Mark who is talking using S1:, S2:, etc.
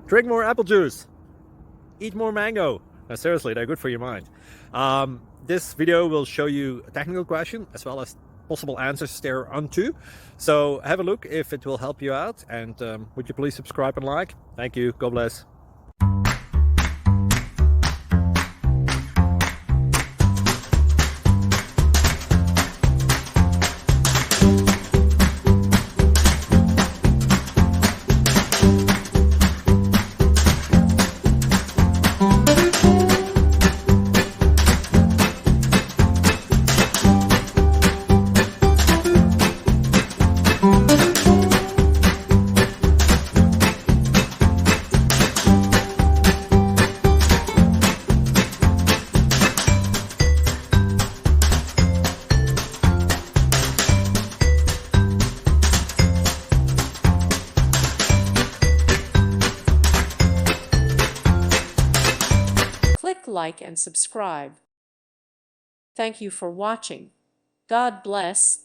S1: Drink more apple juice. Eat more mango. No, seriously, they're good for your mind. This video will show you a technical question as well as possible answers thereunto. So have a look if it will help you out, and would you please subscribe and like? Thank you. God bless.
S2: Click like and subscribe. Thank you for watching. God bless.